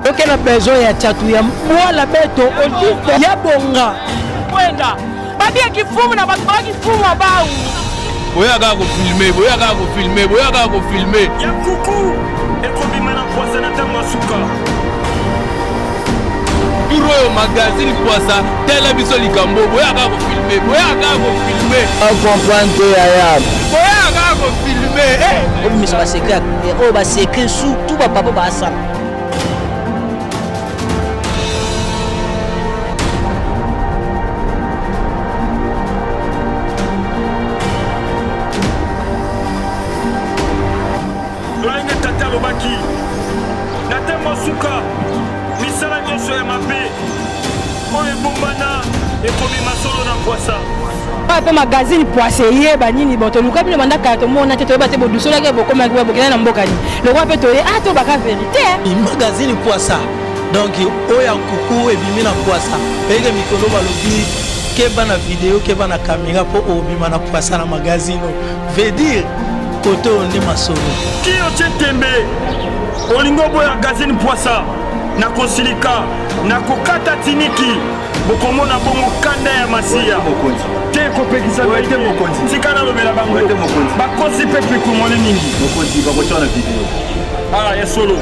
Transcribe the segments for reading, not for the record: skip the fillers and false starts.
Donc elle a besoin ya tchatu ya moi la beto olive ya bonga. Kwenda. Babi akifumu na batu akifumu abau. Boya ga ko filmer, boya ga ko filmer, boya ga ko filmer. Ya kuku. Ekobi mana poisa na tango suka. Bureau magazine poisa, télévision likambo, boya ga ko filmer, boya ga ko filmer. On comprend que yaya. Boya ga ko filmer. On me va secret, on va secret sous tout va papa va ça. Suka misala nyonso ya mabe oyo ebombana ekomi masolo na poisa Papa magazine poisselier banini boto luka bino mandaka to mona te to ba te bodusola ke bokoma ke bokena na mbokani le roi peto ah to baka vérité magazine poissa donc oya kuku ebimi na poissa peke mikolo balobi ke bana vidéo ke bana caméra po obima na poissa na magazine veut dire koto ndi masolo kio chetembe olingo boya magazine poissa na kosilika na kokata tiniki bokomona bongo kanda ya masia te kopekisa te mokonzi tikana lobela bango bakosi pepe kumole mingi mokonzi bakotana video ah ya solo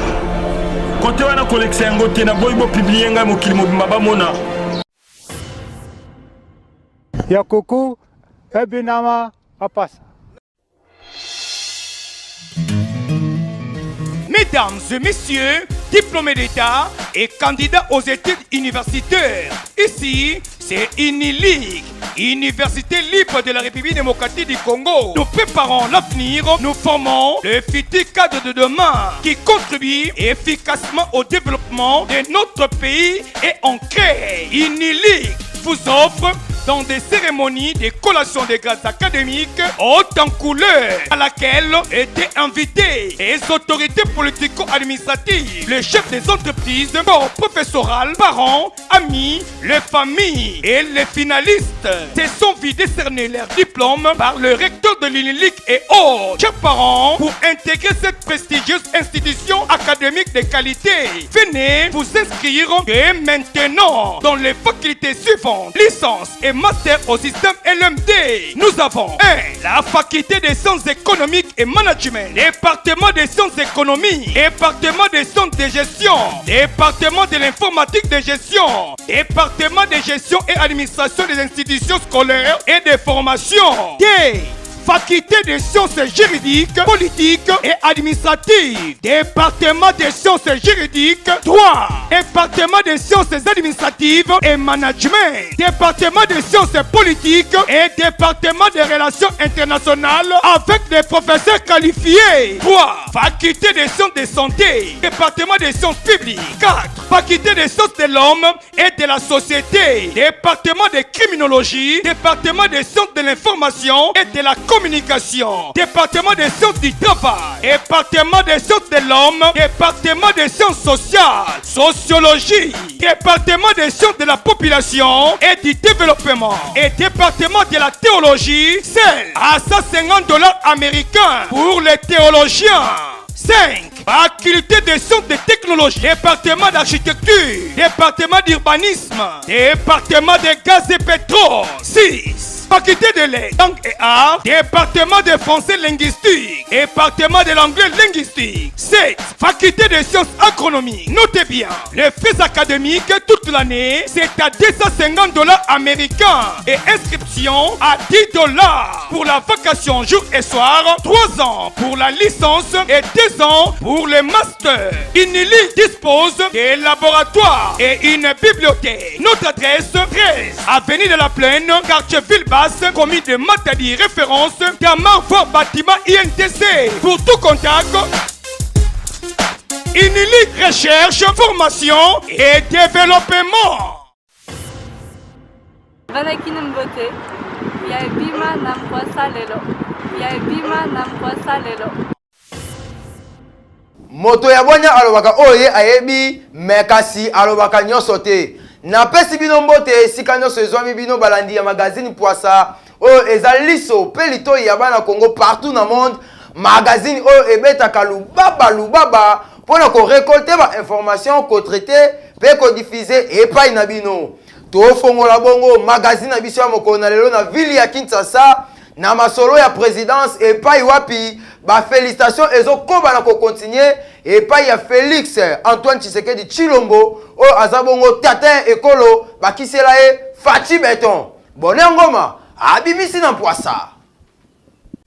kote wana collection yango te na boybo publier nga mokili mobimba bamona ya kuku ebinama apasa. Mesdames et messieurs, diplômés d'État et candidats aux études universitaires, ici c'est INILIC, Université libre de la République démocratique du Congo. Nous préparons l'avenir, nous formons le futur cadre de demain qui contribue efficacement au développement de notre pays et on crée INILIC vous offre dans des cérémonies de collations de grades académiques haute en couleur à laquelle étaient invités les autorités politico-administratives, les chefs des entreprises, corps professoral, parents, amis, les familles et les finalistes. Se sont vus décerner leurs diplômes par le recteur de l'UNILIC et autres. Chers parents, pour intégrer cette prestigieuse institution académique de qualité, venez vous inscrire dès maintenant dans les facultés suivantes. Licence et master au système LMD. Nous avons 1. La faculté des sciences économiques et management, département des sciences économiques, département des sciences de gestion, département de l'informatique de gestion, département de gestion et administration des institutions scolaires et de formation. 2. Faculté des sciences juridiques, politiques et administratives. Département des sciences juridiques. 3. Département des sciences administratives et management. Département des sciences politiques et département des relations internationales avec des professeurs qualifiés. 3. Faculté des sciences de santé. Département des sciences publiques. 4. Faculté des sciences de l'homme et de la société. Département de criminologie. Département des sciences de l'information et de la communication, département des sciences du travail, département des sciences de l'homme, département des sciences sociales, sociologie, département des sciences de la population et du développement et département de la théologie, c'est à $150 américains pour les théologiens. 5. Faculté des sciences de technologie, département d'architecture, département d'urbanisme, département de gaz et pétrole. 6. Faculté de lettres, langues et arts, département de français linguistique, département de l'anglais linguistique. 7. Faculté de sciences agronomiques. Notez bien, les frais académiques toute l'année, c'est à $250 américains et inscription à $10 pour la vacation jour et soir, 3 ans pour la licence et 2 ans pour le master. INILIC dispose des laboratoires et une bibliothèque. Notre adresse 13 avenue de la Plaine, quartier Villebasse, commis de Matadi, référence Gamar Fort Bâtiment INTC. Pour tout contact, INILIC recherche, formation et développement. Vanakina Mbote, Yaibima Namposa Lelo, Yaibima Namposa Lelo. Moto ya bonya alobaka oye ayebi mekasi alobaka nyoso te. Na pesi bino mbote esika nyonso ezwami bino balandi ya magazine Poissa oyo ezaliso pe litoi ya bana Congo partout na monde magazine oyo ebetaka lubaba pour nous récolter des informations, qu'on traite, qu'on diffuse et pas inabino. To fongola bongo magazine na biso ya mokolo na lelo na ville ya Kinshasa na masolo ya présidence et pas wapi ba félicitations ezo koba na ko continuer et pas ya Félix Antoine Tshisekedi Tshilombo o azabongo tatin ekolo bakisela e Fachi Beton bonengoma abimisi na Mpwasa.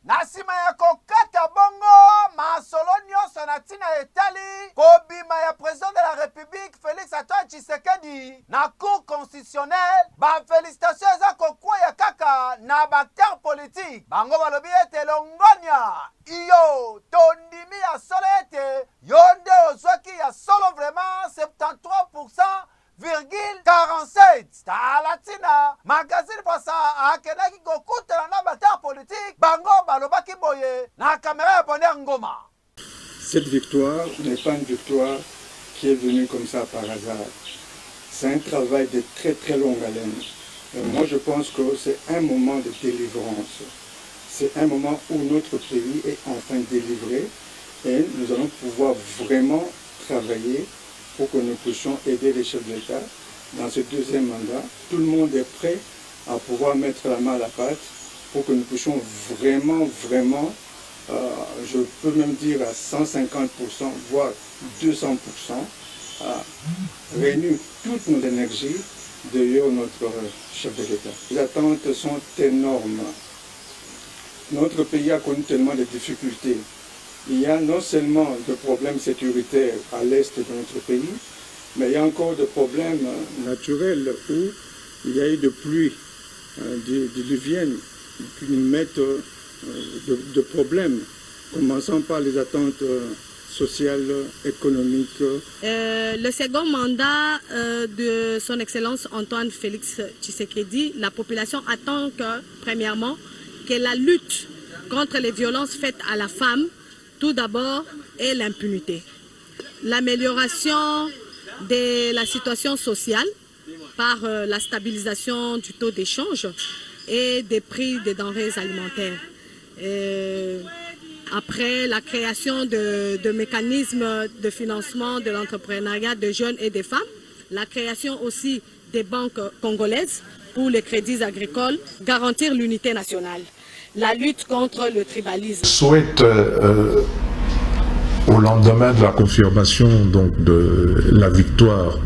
Nasima ya kokata bongo masolo nyonso na tina etali kobima ya président de la République Félix Antoine Tshisekedi na cour constitutionnelle ba félicitations eza kokwa ya kaka na bakter politique bango balobi ete longonia iyo tondimi ya solo ete yonde ozwaki ya solo vraiment 73,47 talatina magazine pasa akenaki kokutana na bakter politique bango balobaki boye na caméra ya Bonheur Ngoma. Cette victoire n'est pas une victoire qui est venue comme ça par hasard. C'est un travail de très très longue haleine. Moi je pense que c'est un moment de délivrance. C'est un moment où notre pays est enfin délivré et nous allons pouvoir vraiment travailler pour que nous puissions aider les chefs d'État dans ce deuxième mandat. Tout le monde est prêt à pouvoir mettre la main à la pâte pour que nous puissions vraiment, je peux même dire à 150%, voire 200%, réunir toutes nos énergies derrière notre chef de l'État. Les attentes sont énormes. Notre pays a connu tellement de difficultés. Il y a non seulement des problèmes sécuritaires à l'est de notre pays, mais il y a encore des problèmes naturels où il y a eu des pluies diluviennes qui nous mettent de problèmes, commençant par les attentes sociales, économiques. Le second mandat de son Excellence Antoine Félix Tshisekedi, la population attend que, premièrement, que la lutte contre les violences faites à la femme, tout d'abord, est l'impunité. L'amélioration de la situation sociale par la stabilisation du taux d'échange et des prix des denrées alimentaires. Après la création de mécanismes de financement de l'entrepreneuriat de jeunes et des femmes, la création aussi des banques congolaises pour les crédits agricoles, garantir l'unité nationale, la lutte contre le tribalisme. Souhaite au lendemain de la confirmation donc, de la victoire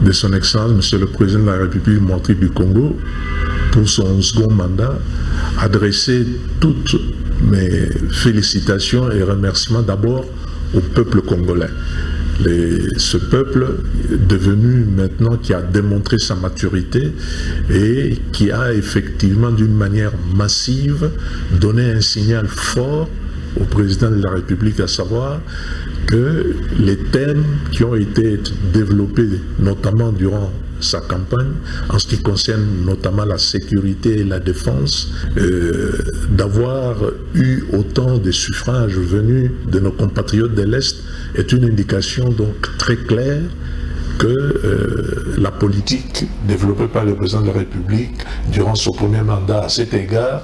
de son Excellence, Monsieur le Président de la République montrée du Congo, pour son second mandat, adresser toutes mes félicitations et remerciements d'abord au peuple congolais. Ce peuple devenu maintenant qui a démontré sa maturité et qui a effectivement d'une manière massive donné un signal fort au président de la République, à savoir que les thèmes qui ont été développés notamment durant sa campagne, en ce qui concerne notamment la sécurité et la défense, d'avoir eu autant de suffrages venus de nos compatriotes de l'Est est une indication donc très claire que la politique développée par le président de la République durant son premier mandat à cet égard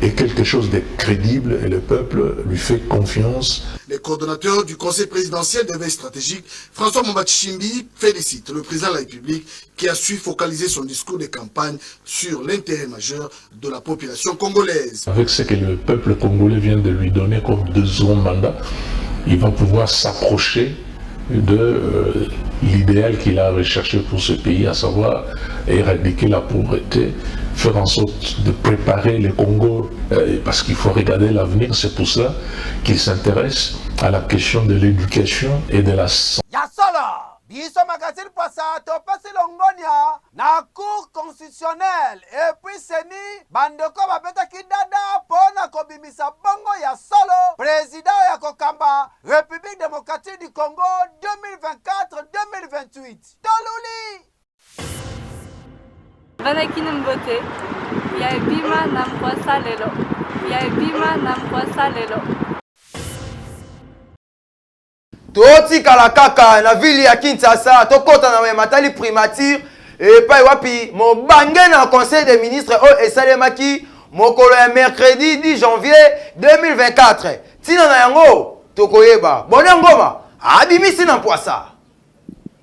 est quelque chose de crédible et le peuple lui fait confiance. Le coordonnateur du Conseil présidentiel de veille stratégique, François Moumbachimbi, félicite le président de la République qui a su focaliser son discours de campagne sur l'intérêt majeur de la population congolaise. Avec ce que le peuple congolais vient de lui donner comme deuxième mandat, il va pouvoir s'approcher de l'idéal qu'il a recherché pour ce pays, à savoir éradiquer la pauvreté, faire en sorte de préparer le Congo, parce qu'il faut regarder l'avenir, c'est pour ça qu'il s'intéresse à la question de l'éducation et de la santé. Biso magazine Mpwasa topasi longonia na cour constitutionnelle et puis seni bandeko babetaki dada pona kobimisa bongo ya solo président ya kokamba République démocratique du Congo 2024-2028 toluli Banakini mbote ya bima na Mpwasa lelo ya bima na Mpwasa lelo totikala kaka na ville ya Kinshasa tokota na matali primature et pa wapi mobange na conseil des ministres o esalemaki mokolo ya mercredi 10 janvier 2024 tina na yango tokoyeba Bonheur Ngoma abimisi na poisa.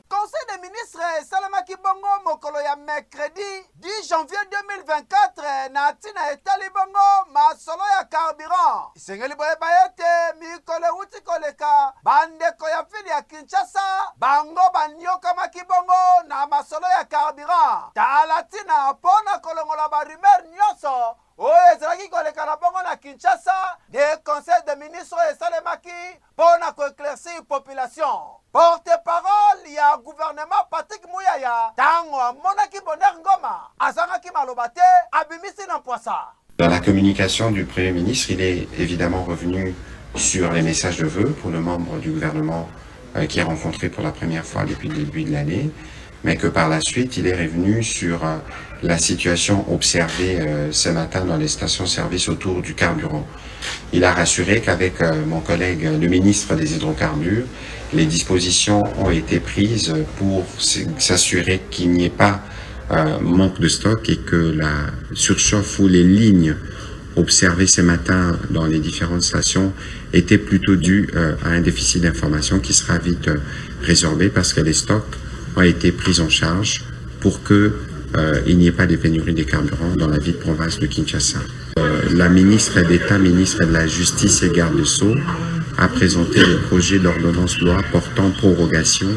Conseil des ministres Salamaki Bongo mokolo ya mercredi 10 janvier 2024 na tina etali bongo masolo ya carburant. Isengeli boye bayete mikole uti koleka bandeko ya fili ya Kinshasa bango banyoka makibongo na masolo ya carburant. Tala tina pona kolongola ba rumeur nyonso oyo ezalaki koleka na bongo na Kinshasa de conseil des ministres esalemaki pona koéclaircir population. Porte-parole ya gouvernement Patrick Mouyaya tango amonaki Bonheur Ngoma azangaki malobate abimisi na poisa. Dans la communication du Premier ministre, il est évidemment revenu sur les messages de vœux pour le membre du gouvernement qui est rencontré pour la première fois depuis le début de l'année, mais que par la suite, il est revenu sur la situation observée ce matin dans les stations-service autour du carburant. Il a rassuré qu'avec mon collègue, le ministre des Hydrocarbures, les dispositions ont été prises pour s'assurer qu'il n'y ait pas manque de stock et que la surchauffe ou les lignes observées ce matin dans les différentes stations étaient plutôt dues à un déficit d'information qui sera vite résorbé parce que les stocks ont été pris en charge pour que il n'y ait pas de pénurie de carburant dans la ville province de Kinshasa. La ministre d'État, ministre de la Justice et garde des Sceaux a présenté le projet d'ordonnance loi portant prorogation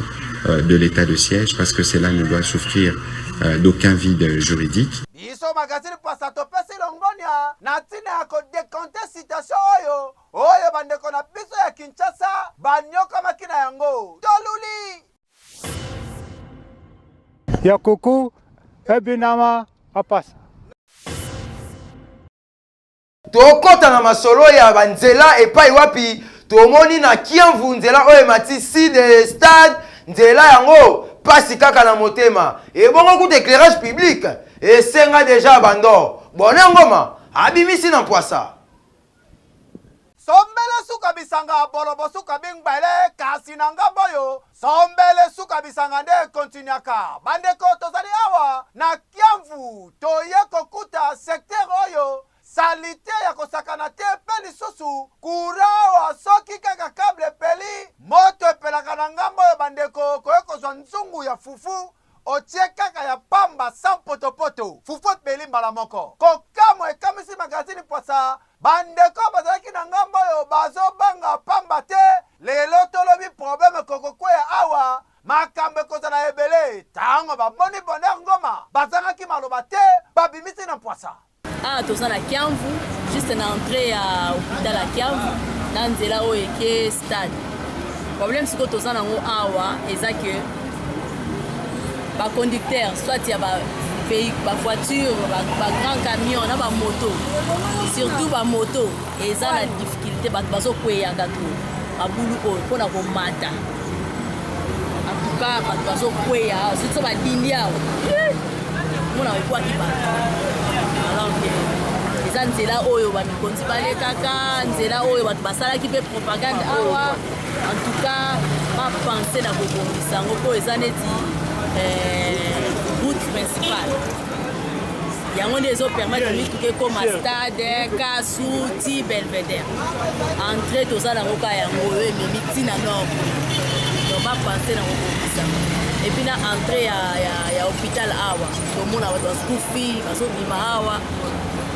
de l'état de siège parce que cela ne doit souffrir d'aucun vide juridique. Biso magazine poisa topesi longonia na tina ya kodekonte citation oyo bandeko na biso ya Kinshasa banyoka makina yango toluli ya kuku ebinama apasa. Tokota na masolo ya banzela epai wapi tomoni na Kiamvu nzela oyo mati si de stade nzela yango pasi kaka na motema et bongo coup d'éclairage public et senga déjà abandon Bonheur Ngoma abimisi na poisa. Sombele suka bisanga bolobo suka bingbele kasi nanga boyo sombele suka bisanga nde kontinyaka bandeko tozali awa na Kiamvu toye kokuta secteur oyo salite ya kosakana te pe lisusu kurawa soki kaka kable peli moto epelaka na ngambo oyo bandeko koyekozwa nzungu ya fufu otie kaka ya pamba sans potopoto fufu epeli mbala moko kokamo ekamisi magazini poisa bandeko bazalaki na ngambo oyo bazobanga pamba te lelo tolobi probleme kokokweya awa makambo ekozala ebele tango bamoni Bonheur Ngoma bazangaki maloba te babimisi na poisa. Ah, toza na Kiamvu, juste na entrée ya hôpital ya Kiamvu, na nzela oyo eke stade. Problème siko toza nango awa eza que ba conducteur soit ya ba voiture, ba grand camion na ba moto, surtout ba moto eza na difficulté bato bazokweyaka to babulu oyo mpona komata. En tout cas bato bazokweya surtout badindi awa mona ekwaki bato. Eza nzela oyo bamikonzi balekaka nzela oyo bato basalaki mpe propagande awa en tout cas bapense na kobongisa yango mpo eza neti route principale yango nde ezopermettre mituka ekoma stade kasu ti belvedere entrée toza nango ka yango oyo ememi ntina nord donc bapense na kobongisa et puis na entrée ya hôpital awa tomona bato baskufi bazobima awa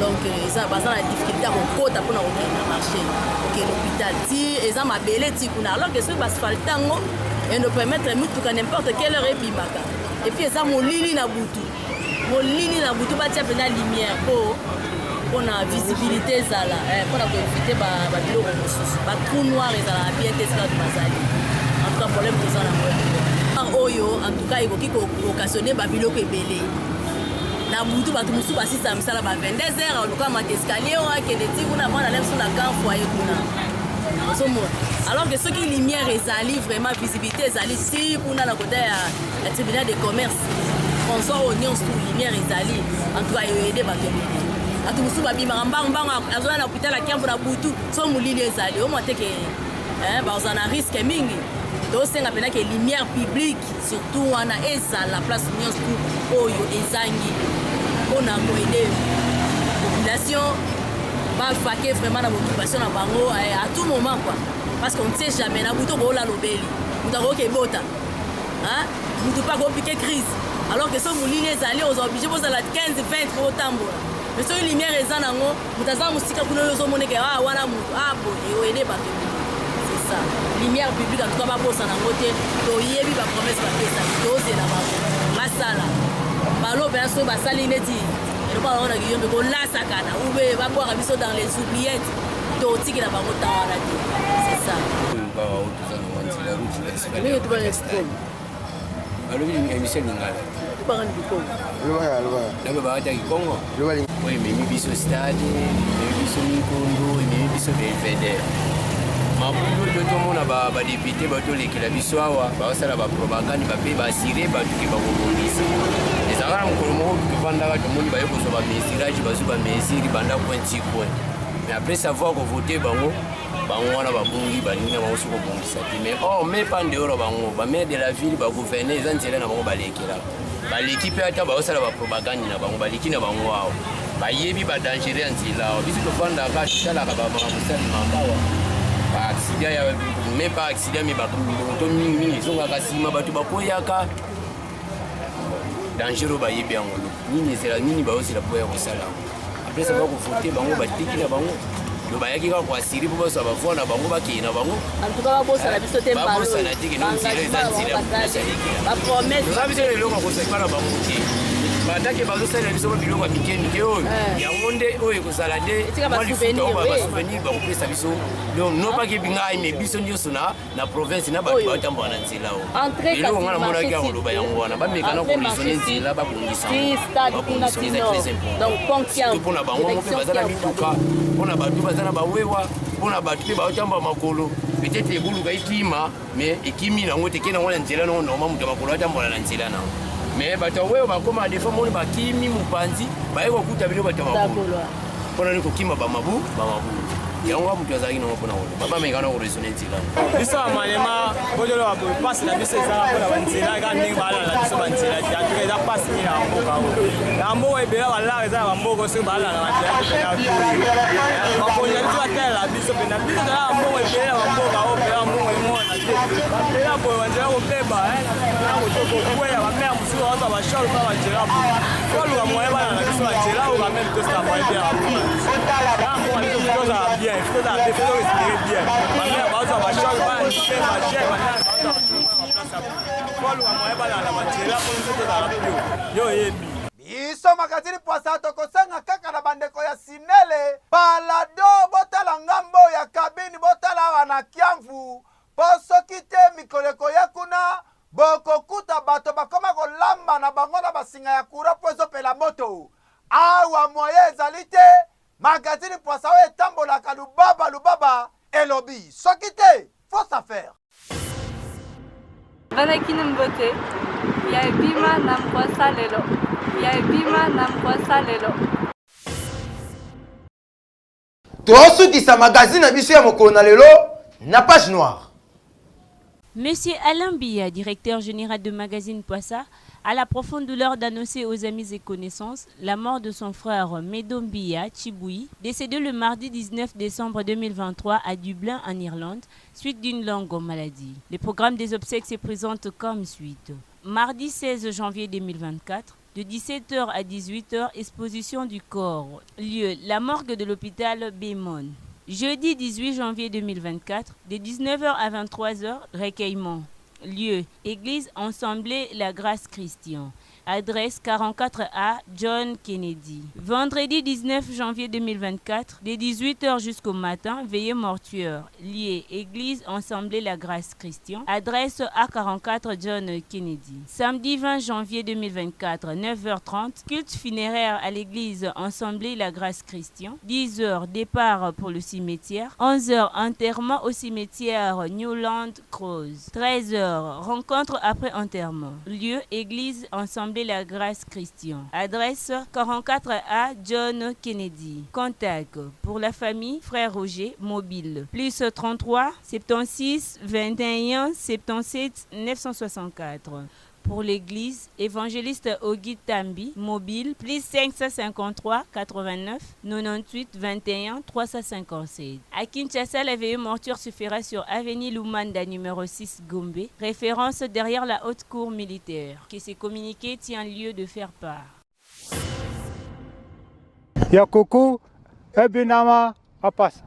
donc eza baza na difficulté ya kokota mpona kokende na marché okende hôpital ti eza mabele ti kuna alors que soki basphalte yango eno permettre mituka n'importe quelle heure ebimaka et puis eza molili na butu batia mpena lumière mpona visibilité ezala mpona koevite babiloko mosusu batrou noir ezala bien te esika bato bazali en tout cas problème toza nango oyo en tout cas ekoki kooccasionne babiloko ebele na butu bato mosusu basisa misala ba 22h oluka mata escalier oyo akende ti kuna mwana lem sur la grand foyer kuna ozomona alors que soki lumière ezali vraiment visibilité ezali si kuna na kote ya tribunal de commerce françois oyo nyonso lumière ezali en tout cas eyoyede bato ebele bato mosusu babimaka mbangombango azala na hôpital ya Kiamvu na butu so molili ezali omwa teke baoza na risque mingi tosenga mpena ke lumière publique surtout wana ezala place nyonso oyo ezangi mpona koede population bafake vraiment na motivation na bango à tout moment quoi. Parce qu'on ne sait jamais na buto ko la lobeli mutu akoki ebota mutu mpe akopique crise alors que so molili ezali oza oblige bozala 15 20 po otambola mais soki lumière eza nango mutu aza mosika kuna oyo ozomoneke wana mutu boye oyede bato c'est ça lumière publique en tout cas babosa nango te toyebi bapromese bapesaki tozela bango basala balobe na soki basali neti eloba bango na kiyo mpe kolasakana ube babwaka biso dans les oubliettes totikela bango ntan wana te c'est ça ndenge tubana extrême balobi émission lingala tubangani bikongo nambe bawataki kongo oyo ememi biso stade ememi biso mikundu ememi biso belvedere mabulu oyo tomona badepute batolekela biso awa baosala bapropagande bape basire batuke bakobongisa ezalaka na mokolo moko tukevandaka tomoni baye kozwa bamesirage bazwi bamesiri banda point ti point mais après savoir kovote bango wana babungi balingi na bango soki kobongisa te mais me pa ndeoro bango bamaire de la ville bagouverne eza nzela na bango balekelaka baleki mpe ata baosala bapropagande na bango baleki na bango awa bayebi badangere ya nzela awa biso tofandaka totalaka bamakambo salimaka awa baaccident ya me pa accident me bato mingimingi ezongaka nsima bato bakoyaka danger oyo bayebi yango nini ezela nini baosela mpo ya kosala yango après ça bakovote bango bateki na bango lo bayaki kaka koasiri mpo bazwa bavoi na bango bakei na bango babosana teke no nzela eza nzela ya kosalekela biso eloko akosalipa na bango te batake bazosalela biso ba biloko ya mike mike oyo yango nde oyo ekozala nde malifuta oyo basouvenir bakopesa biso donc nopaki bingai me biso nyonso na province na bato batambola na nzela oyo eloko nga namonaki ya koloba yango wana bamekana koresone nzela babongisa mpona bango mo mpe baza na mituka mpona bato baza na bawewa mpona bato mpe baotambola makolo peut-être ekoluka ekima mais ekimi nango teke nango na nzela nango normal moto ya makolo atambola na nzela nango mais bato oyo bakoma defa moni bakimi mopanzi baye kokuta bino bato ya makolo mpona ni kokima bamabu yango moto azalaki nango mpona koloba bamekana koresone nzela biso bamalema bozoloba boye mpasi na biso ezaka mpona banzela kaka ndenge balala biso banzela te antuka eza mpasi nini na mboka oyo na mboka ebela balala eza na bamboka soki balala banzela pena bakonzi na biso batalela biso pena biso ezalaka mboka ebele na bamboka oyo pena mbongo emona te bapela boye banzela kobeba na kotokokwela bamea mosusu baoza bashole mpa banzela boye koluka moye balala na biso banzela oyo kameme tosala moye bien na mboka biso na mboka biso tozala bien il faut respirer bien. Ma mère va avoir chance, va niquer ma chère, ma mère va avoir biso magazini poasa tokosenga kaka na bandeko ya sinele balado botala ngambo ya kabini botala wana kiamvu po soki te mikoleko ya kuna bokokuta bato bakoma kolamba na bango na basinga ya kura po ezopela moto awa moye ezali te magazini poasa oyo etambolaka lubaba elobi soki te fausse affaire Banakina Mbote ya bima na mkwasa lelo ya bima na mkwasa lelo tosukisa magazine na biso ya mokolo na lelo na page noire. Monsieur Alain Biya, directeur général de Magazine Poissa, a la profonde douleur d'annoncer aux amis et connaissances la mort de son frère Medom Biya Chiboui, décédé le mardi 19 décembre 2023 à Dublin en Irlande, suite d'une longue maladie. Le programme des obsèques se présente comme suite. Mardi 16 janvier 2024, de 17h à 18h, exposition du corps. Lieu, la morgue de l'hôpital Bémon. Jeudi 18 janvier 2024, de 19h à 23h, recueillement. Lieu, église Ensemblée La Grâce Christian. Adresse 44A John Kennedy. Vendredi 19 janvier 2024, de 18h jusqu'au matin, veillée mortuaire. Lieu, église Ensemblée La Grâce Christian. Adresse A44 John Kennedy. Samedi 20 janvier 2024, 9h30, culte funéraire à l'église Ensemblée La Grâce Christian. 10h, départ pour le cimetière. 11h, enterrement au cimetière Newland Cross. 13h, rencontre après enterrement. Lieu, église Ensemblée La Grâce Christian. Adresse 44A John Kennedy. Contact pour la famille Frère Roger mobile. Plus 33 76 21 77 964. pour l'église évangéliste Ogi Tambi, mobile, plus 553 89 98 21 357. À Kinshasa, la veillée mortuaire se fera sur avenue Lumanda numéro 6 Gombe, référence derrière la haute cour militaire, que ces communiqués tient lieu de faire part. Yakuku ebinama apasa.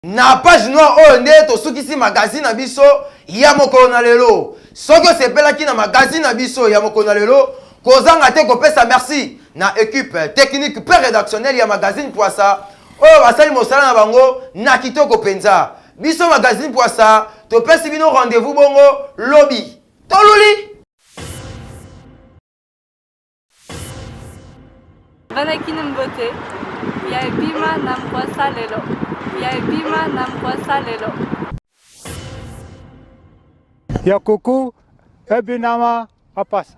Na page noire oyo nde tosukisi magazine na biso ya mokolo na lelo. Soki osepelaki na magazine na biso ya mokolo na lelo, kozanga te kopesa merci na équipe technique pe rédactionnelle ya magazine Poissa oyo basali mosala na bango na kitoko penza. Biso magazine Poissa topesi bino rendez-vous bongo lobi. Toluli. Banaki na mbote ya bima na Poissa lelo. Ya bima na Poissa lelo. Yakuku ebinama apasa.